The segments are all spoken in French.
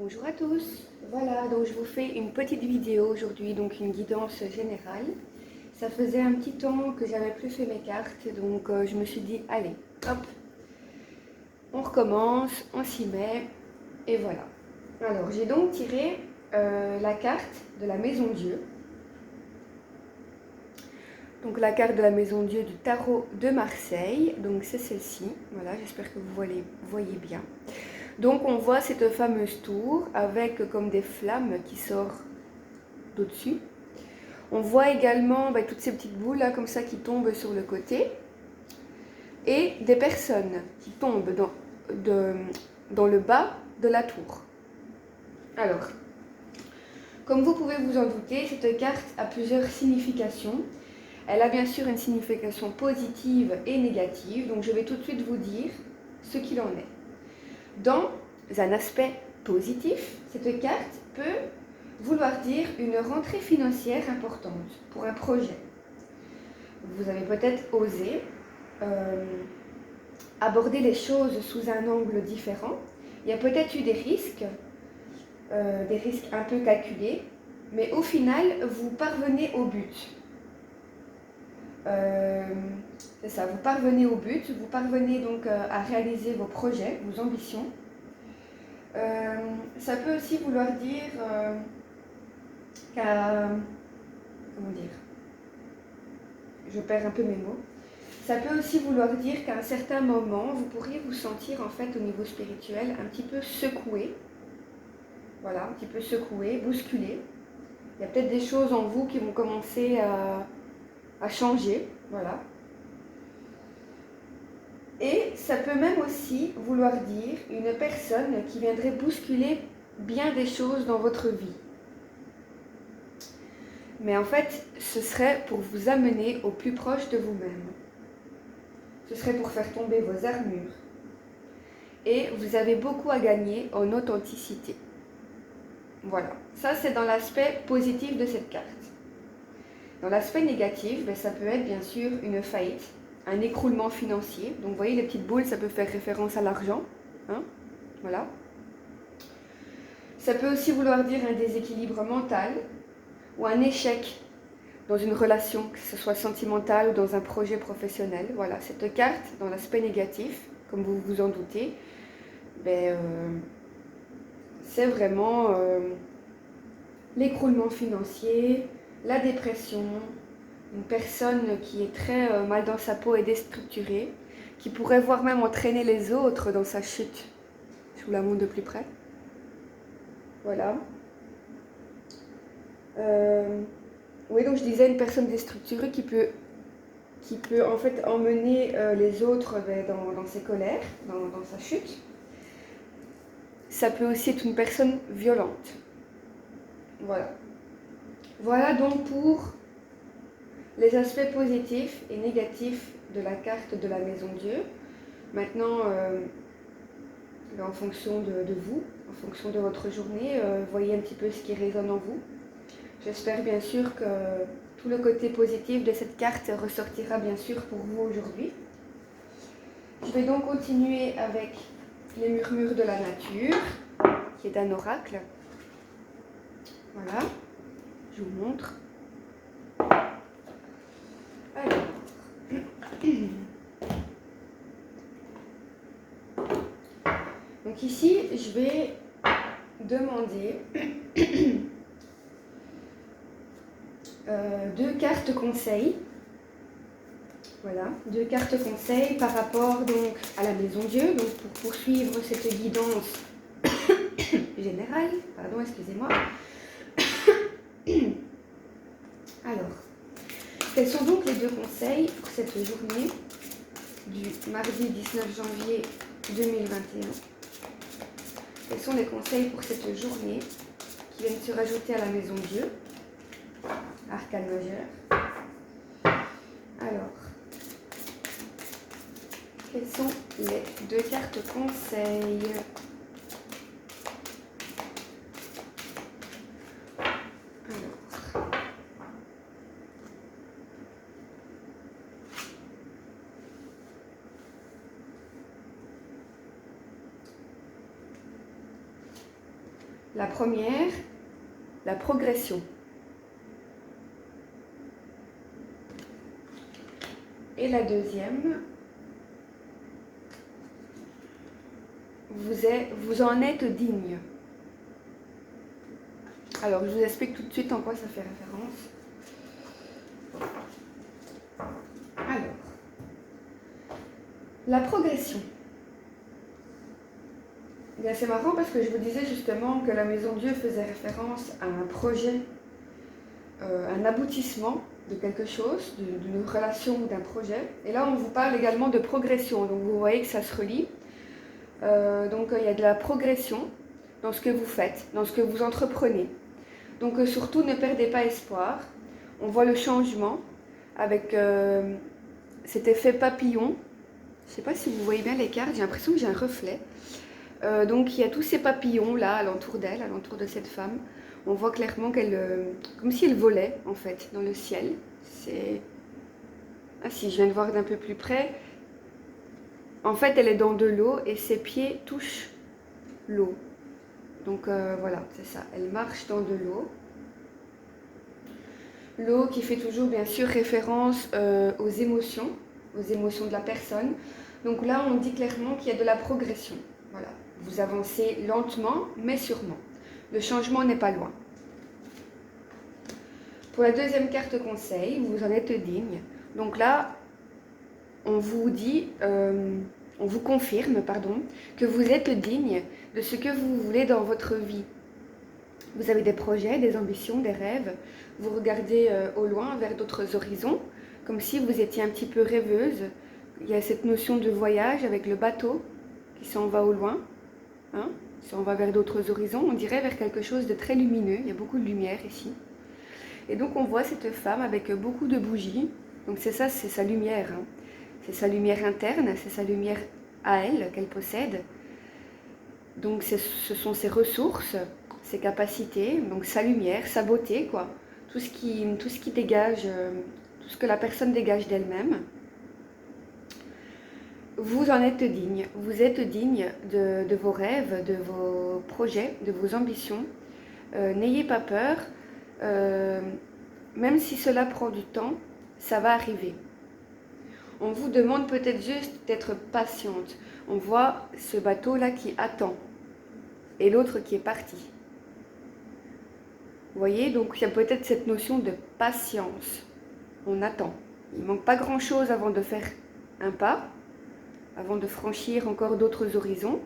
Bonjour à tous, voilà donc je vous fais une petite vidéo aujourd'hui, donc une guidance générale. Ça faisait un petit temps que j'avais plus fait mes cartes, donc je me suis dit allez hop, on recommence, on s'y met et voilà. Alors j'ai donc tiré la carte de la Maison Dieu. Donc la carte de la Maison Dieu du tarot de Marseille, donc c'est celle-ci, voilà, j'espère que vous voyez bien. Donc on voit cette fameuse tour avec comme des flammes qui sortent d'au-dessus. On voit également toutes ces petites boules là comme ça qui tombent sur le côté et des personnes qui tombent dans le bas de la tour. Alors, comme vous pouvez vous en douter, cette carte a plusieurs significations. Elle a bien sûr une signification positive et négative, donc je vais tout de suite vous dire ce qu'il en est. Dans un aspect positif, cette carte peut vouloir dire une rentrée financière importante pour un projet. Vous avez peut-être osé aborder les choses sous un angle différent. Il y a peut-être eu des risques un peu calculés, mais au final, vous parvenez au but. C'est ça, vous parvenez au but, vous parvenez donc à réaliser vos projets, vos ambitions. Ça peut aussi vouloir dire comment dire, je perds un peu mes mots. Ça peut aussi vouloir dire qu'à un certain moment, vous pourriez vous sentir en fait au niveau spirituel un petit peu secoué. Voilà, un petit peu secoué, bousculé. Il y a peut-être des choses en vous qui vont commencer à changer. Voilà. Et ça peut même aussi vouloir dire une personne qui viendrait bousculer bien des choses dans votre vie. Mais en fait, ce serait pour vous amener au plus proche de vous-même. Ce serait pour faire tomber vos armures. Et vous avez beaucoup à gagner en authenticité. Voilà, ça c'est dans l'aspect positif de cette carte. Dans l'aspect négatif, ça peut être bien sûr une faillite, un écroulement financier. Donc vous voyez les petites boules, ça peut faire référence à l'argent. Hein, voilà. Ça peut aussi vouloir dire un déséquilibre mental ou un échec dans une relation, que ce soit sentimentale ou dans un projet professionnel. Voilà, cette carte, dans l'aspect négatif, comme vous vous en doutez, c'est vraiment l'écroulement financier, la dépression, une personne qui est très mal dans sa peau et déstructurée, qui pourrait voire même entraîner les autres dans sa chute. Je vous la montre de plus près. Voilà. Oui, donc je disais une personne déstructurée qui peut en fait emmener les autres dans ses colères, dans sa chute. Ça peut aussi être une personne violente. Voilà. Voilà donc pour les aspects positifs et négatifs de la carte de la Maison Dieu. Maintenant, en fonction de vous, en fonction de votre journée, voyez un petit peu ce qui résonne en vous. J'espère bien sûr que tout le côté positif de cette carte ressortira bien sûr pour vous aujourd'hui. Je vais donc continuer avec les murmures de la nature, qui est un oracle. Voilà, je vous montre. Alors, donc ici, je vais demander deux cartes conseils. Voilà, deux cartes conseils par rapport donc à la Maison Dieu, donc pour poursuivre cette guidance générale. Pardon, excusez-moi. Alors, quels sont donc les deux conseils pour cette journée du mardi 19 janvier 2021? Quels sont les conseils pour cette journée qui viennent se rajouter à la Maison Dieu? Arcane majeur. Alors, quelles sont les deux cartes conseils? Alors, La première, la progression. Et la deuxième, vous en êtes digne. Alors, je vous explique tout de suite en quoi ça fait référence. Alors, la progression. C'est marrant parce que je vous disais justement que la Maison Dieu faisait référence à un projet, un aboutissement de quelque chose, d'une relation ou d'un projet. Et là, on vous parle également de progression. Donc, vous voyez que ça se relie. Donc, il y a de la progression dans ce que vous faites, dans ce que vous entreprenez. Donc surtout, ne perdez pas espoir. On voit le changement avec cet effet papillon. Je ne sais pas si vous voyez bien les cartes, j'ai l'impression que j'ai un reflet. Donc il y a tous ces papillons là alentour d'elle, alentour de cette femme. On voit clairement qu'elle, comme si elle volait en fait dans le ciel. Ah si, je viens de voir d'un peu plus près. En fait, elle est dans de l'eau et ses pieds touchent l'eau. Donc voilà, c'est ça, elle marche dans de l'eau. L'eau qui fait toujours bien sûr référence aux émotions de la personne. Donc là, on dit clairement qu'il y a de la progression. Voilà, vous avancez lentement, mais sûrement. Le changement n'est pas loin. Pour la deuxième carte conseil, vous en êtes digne. Donc là, on vous dit... on vous confirme, que vous êtes digne de ce que vous voulez dans votre vie. Vous avez des projets, des ambitions, des rêves. Vous regardez au loin vers d'autres horizons, comme si vous étiez un petit peu rêveuse. Il y a cette notion de voyage avec le bateau qui s'en va au loin. Hein, qui s'en va vers d'autres horizons. On dirait vers quelque chose de très lumineux. Il y a beaucoup de lumière ici. Et donc on voit cette femme avec beaucoup de bougies. Donc c'est ça, c'est sa lumière. Hein. C'est sa lumière interne, c'est sa lumière à elle qu'elle possède. Donc ce sont ses ressources, ses capacités, donc sa lumière, sa beauté, quoi. Tout ce qui dégage, tout ce que la personne dégage d'elle-même. Vous en êtes digne. Vous êtes digne de vos rêves, de vos projets, de vos ambitions. N'ayez pas peur. Même si cela prend du temps, ça va arriver. On vous demande peut-être juste d'être patiente. On voit ce bateau-là qui attend et l'autre qui est parti. Vous voyez, donc il y a peut-être cette notion de patience. On attend. Il ne manque pas grand-chose avant de faire un pas, avant de franchir encore d'autres horizons.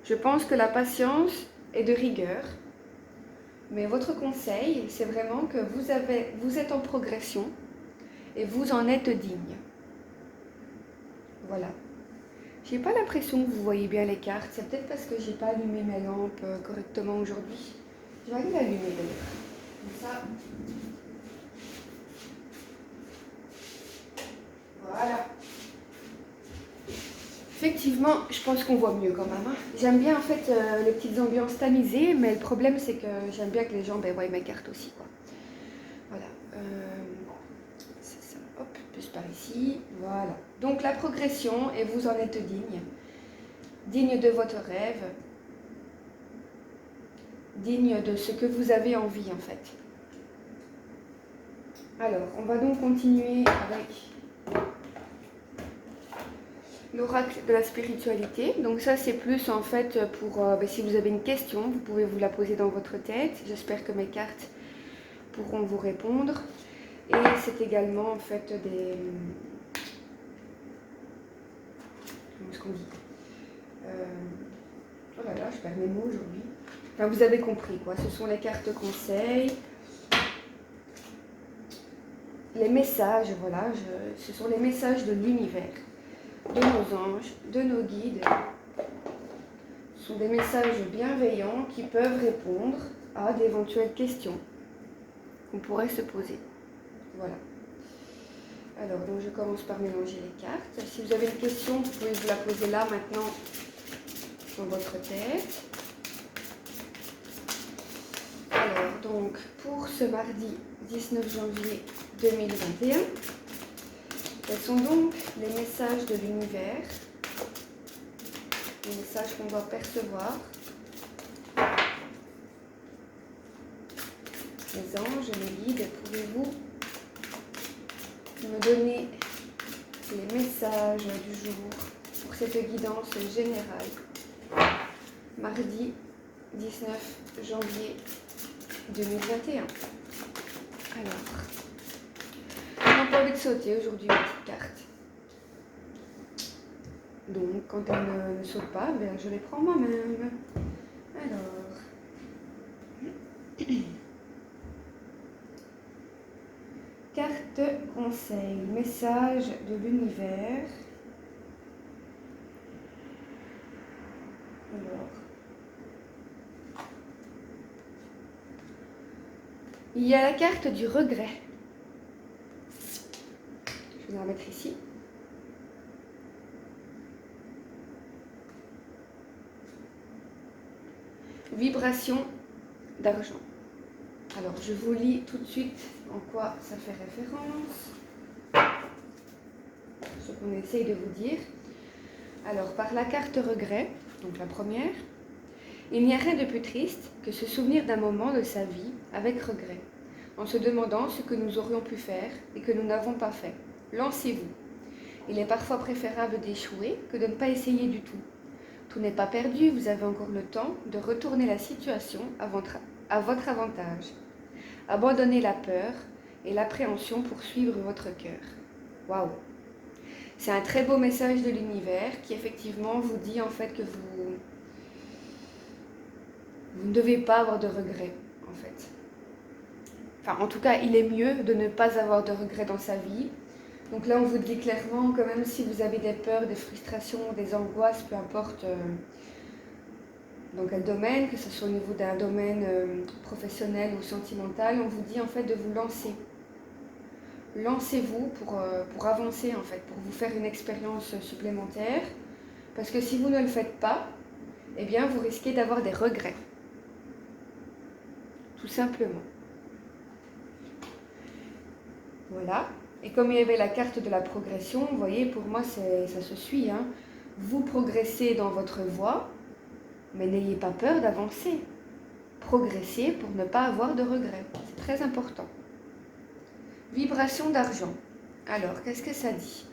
Je pense que la patience est de rigueur. Mais votre conseil, c'est vraiment que vous êtes en progression et vous en êtes digne. Voilà. J'ai pas l'impression que vous voyez bien les cartes. C'est peut-être parce que j'ai pas allumé mes lampes correctement aujourd'hui. Je vais aller l'allumer d'ailleurs. Comme ça. Voilà. Effectivement, je pense qu'on voit mieux quand même. Hein. J'aime bien en fait les petites ambiances tamisées, mais le problème c'est que j'aime bien que les gens voient mes cartes aussi. Quoi. Voilà. C'est ça. Hop, plus par ici. Voilà. Donc la progression, et vous en êtes digne. Digne de votre rêve. Digne de ce que vous avez envie en fait. Alors, on va donc continuer avec l'oracle de la spiritualité. Donc ça c'est plus en fait pour, si vous avez une question, vous pouvez vous la poser dans votre tête. J'espère que mes cartes pourront vous répondre. Et c'est également en fait des... Comment est-ce qu'on dit oh là là, je perds mes mots aujourd'hui. Enfin, vous avez compris quoi, ce sont les cartes conseils. Les messages, voilà, ce sont les messages de l'univers, de nos anges, de nos guides. Ce sont des messages bienveillants qui peuvent répondre à d'éventuelles questions qu'on pourrait se poser. Voilà. Alors, donc je commence par mélanger les cartes. Si vous avez une question, vous pouvez vous la poser là, maintenant, dans votre tête. Alors, donc, pour ce mardi 19 janvier 2021, quels sont donc les messages de l'univers, les messages qu'on doit percevoir mes anges, mes guides, pouvez-vous me donner les messages du jour pour cette guidance générale, mardi 19 janvier 2021. Alors, on n'a pas envie de sauter aujourd'hui, ma petite carte. Donc, quand elle ne saute pas, ben, je les prends moi-même. Alors, carte conseil, message de l'univers. Alors, il y a la carte du regret. Je vais la mettre ici. Vibration d'argent. Alors, je vous lis tout de suite en quoi ça fait référence. Ce qu'on essaye de vous dire. Alors, par la carte regret, donc la première, il n'y a rien de plus triste que se souvenir d'un moment de sa vie avec regret, en se demandant ce que nous aurions pu faire et que nous n'avons pas fait. Lancez-vous. Il est parfois préférable d'échouer que de ne pas essayer du tout. Tout n'est pas perdu, vous avez encore le temps de retourner la situation à votre avantage. Abandonnez la peur et l'appréhension pour suivre votre cœur. Waouh! C'est un très beau message de l'univers qui effectivement vous dit en fait que vous ne devez pas avoir de regrets en fait. Enfin, en tout cas, il est mieux de ne pas avoir de regrets dans sa vie. Donc là, on vous dit clairement que même si vous avez des peurs, des frustrations, des angoisses, peu importe dans quel domaine, que ce soit au niveau d'un domaine professionnel ou sentimental, on vous dit en fait de vous lancer. Lancez-vous pour avancer en fait, pour vous faire une expérience supplémentaire. Parce que si vous ne le faites pas, eh bien vous risquez d'avoir des regrets. Tout simplement. Voilà. Et comme il y avait la carte de la progression, vous voyez, pour moi, ça se suit. Hein. Vous progressez dans votre voie, mais n'ayez pas peur d'avancer. Progressez pour ne pas avoir de regrets. C'est très important. Vibration d'argent. Alors, qu'est-ce que ça dit?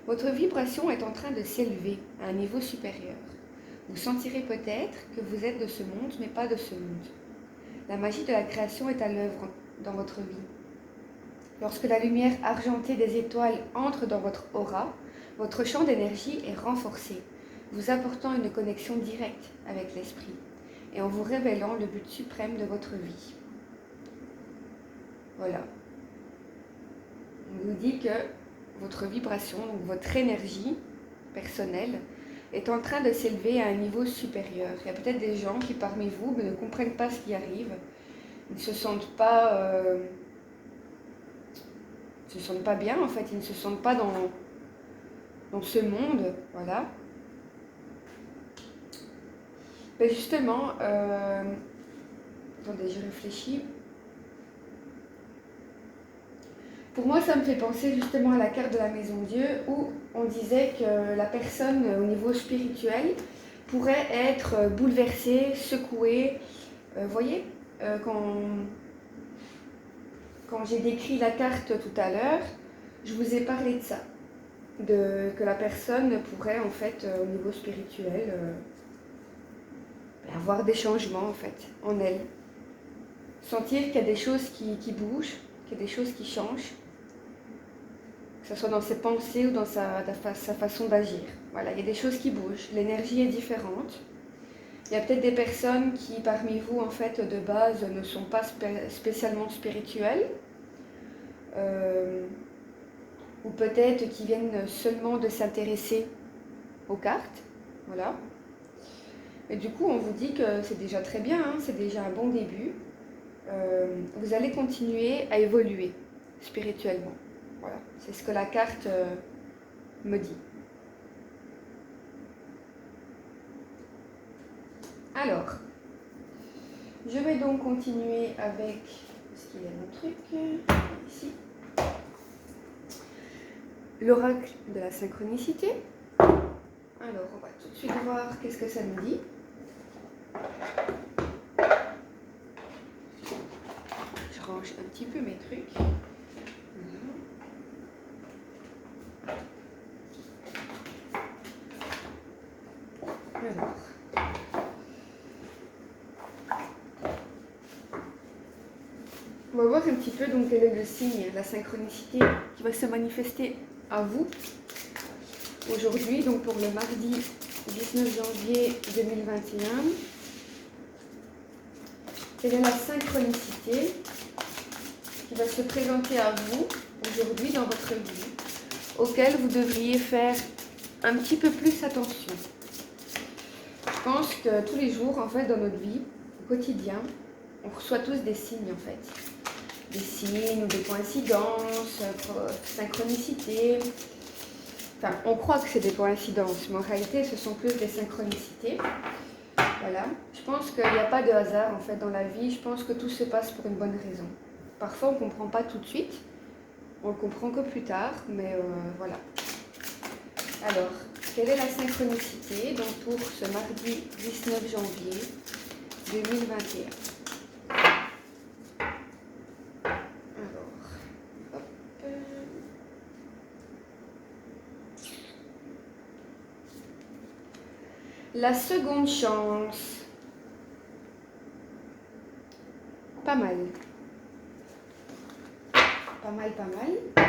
Votre vibration est en train de s'élever à un niveau supérieur. Vous sentirez peut-être que vous êtes de ce monde, mais pas de ce monde. La magie de la création est à l'œuvre dans votre vie. Lorsque la lumière argentée des étoiles entre dans votre aura, votre champ d'énergie est renforcé, vous apportant une connexion directe avec l'esprit et en vous révélant le but suprême de votre vie. Voilà. On vous dit que votre vibration, donc votre énergie personnelle, est en train de s'élever à un niveau supérieur. Il y a peut-être des gens qui parmi vous ne comprennent pas ce qui arrive, ils ne se sentent pas... Ils ne se sentent pas bien en fait, ils ne se sentent pas dans ce monde, voilà. Mais justement, attendez, je réfléchis. Pour moi, ça me fait penser justement à la carte de la Maison Dieu où on disait que la personne au niveau spirituel pourrait être bouleversée, secouée. Vous voyez, quand j'ai décrit la carte tout à l'heure, je vous ai parlé de ça, que la personne pourrait en fait au niveau spirituel avoir des changements en fait en elle, sentir qu'il y a des choses qui bougent, qu'il y a des choses qui changent, que ce soit dans ses pensées ou dans sa façon d'agir. Voilà, il y a des choses qui bougent, l'énergie est différente. Il y a peut-être des personnes qui, parmi vous, en fait, de base, ne sont pas spécialement spirituelles, ou peut-être qui viennent seulement de s'intéresser aux cartes, voilà. Et du coup, on vous dit que c'est déjà très bien, hein, c'est déjà un bon début. Vous allez continuer à évoluer spirituellement. Voilà, c'est ce que la carte me dit. Alors, je vais donc continuer avec, est-ce qu'il y a un truc ici, l'oracle de la synchronicité. Alors, on va tout de suite voir qu'est-ce que ça nous dit. petit peu mes trucs. Alors. On va voir un petit peu donc quel est le signe, la synchronicité qui va se manifester à vous aujourd'hui, donc pour le mardi 19 janvier 2021. Quelle est la synchronicité qui va se présenter à vous aujourd'hui dans votre vie, auquel vous devriez faire un petit peu plus attention. Je pense que tous les jours, en fait, dans notre vie, au quotidien, on reçoit tous des signes, en fait. Des signes ou des coïncidences, synchronicité. Enfin, on croit que c'est des coïncidences, mais en réalité, ce sont plus des synchronicités. Voilà. Je pense qu'il n'y a pas de hasard, en fait, dans la vie. Je pense que tout se passe pour une bonne raison. Parfois, on ne comprend pas tout de suite. On le comprend que plus tard, mais voilà. Alors, quelle est la synchronicité donc pour ce mardi 19 janvier 2021? Alors, hop. La seconde chance. Pas mal. Pas mal, pas mal.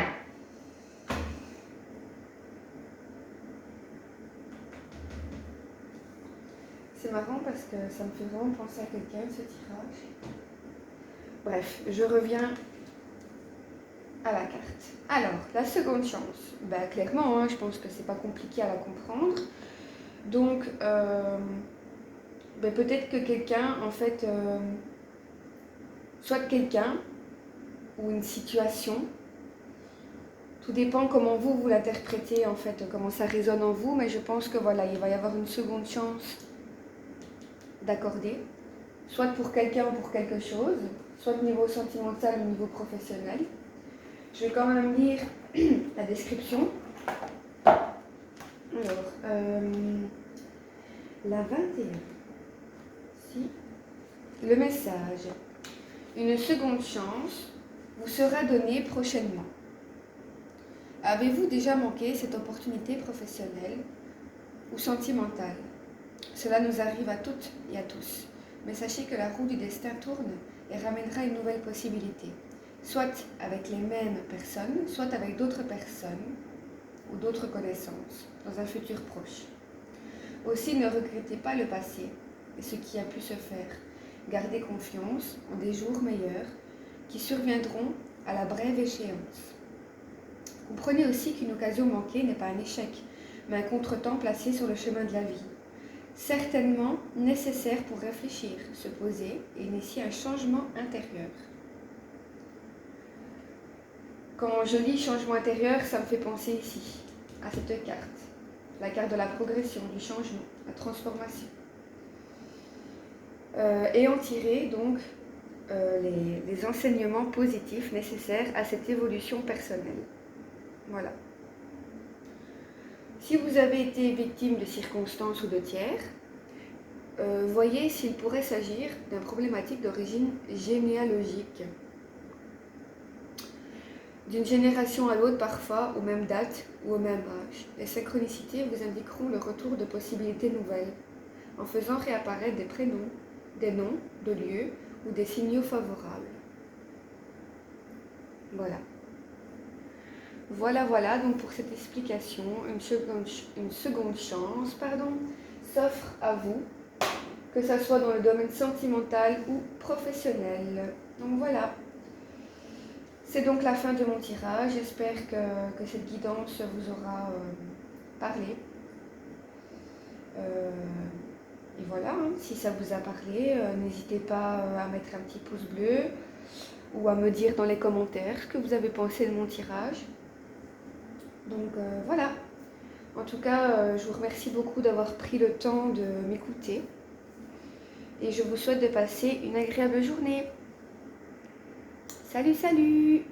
C'est marrant parce que ça me fait vraiment penser à quelqu'un, ce tirage. Bref, je reviens à la carte. Alors, la seconde chance. Ben, clairement, je pense que c'est pas compliqué à la comprendre. Donc, ben, peut-être que quelqu'un, en fait, soit quelqu'un ou une situation, tout dépend comment vous l'interprétez, en fait, comment ça résonne en vous, mais je pense que voilà, il va y avoir une seconde chance d'accorder, soit pour quelqu'un ou pour quelque chose, soit au niveau sentimental ou au niveau professionnel. Je vais quand même lire la description. Alors, la 21. Si. Le message. Une seconde chance vous sera donnée prochainement. Avez-vous déjà manqué cette opportunité professionnelle ou sentimentale? Cela nous arrive à toutes et à tous. Mais sachez que la roue du destin tourne et ramènera une nouvelle possibilité. Soit avec les mêmes personnes, soit avec d'autres personnes ou d'autres connaissances, dans un futur proche. Aussi, ne regrettez pas le passé et ce qui a pu se faire. Gardez confiance en des jours meilleurs qui surviendront à la brève échéance. Comprenez aussi qu'une occasion manquée n'est pas un échec, mais un contretemps placé sur le chemin de la vie. Certainement nécessaire pour réfléchir, se poser et initier un changement intérieur. Quand je lis changement intérieur, ça me fait penser ici, à cette carte. La carte de la progression, du changement, la transformation. Et en tirer donc les enseignements positifs nécessaires à cette évolution personnelle. Voilà. Si vous avez été victime de circonstances ou de tiers, voyez s'il pourrait s'agir d'une problématique d'origine généalogique. D'une génération à l'autre parfois, aux mêmes dates ou au même âge. Les synchronicités vous indiqueront le retour de possibilités nouvelles, en faisant réapparaître des prénoms, des noms de lieux ou des signaux favorables. Voilà. Voilà donc pour cette explication, une seconde chance s'offre à vous, que ce soit dans le domaine sentimental ou professionnel. Donc voilà. C'est donc la fin de mon tirage. J'espère que cette guidance vous aura parlé. Et voilà, si ça vous a parlé, n'hésitez pas à mettre un petit pouce bleu ou à me dire dans les commentaires ce que vous avez pensé de mon tirage. Donc voilà. En tout cas, je vous remercie beaucoup d'avoir pris le temps de m'écouter. Et je vous souhaite de passer une agréable journée. Salut, salut!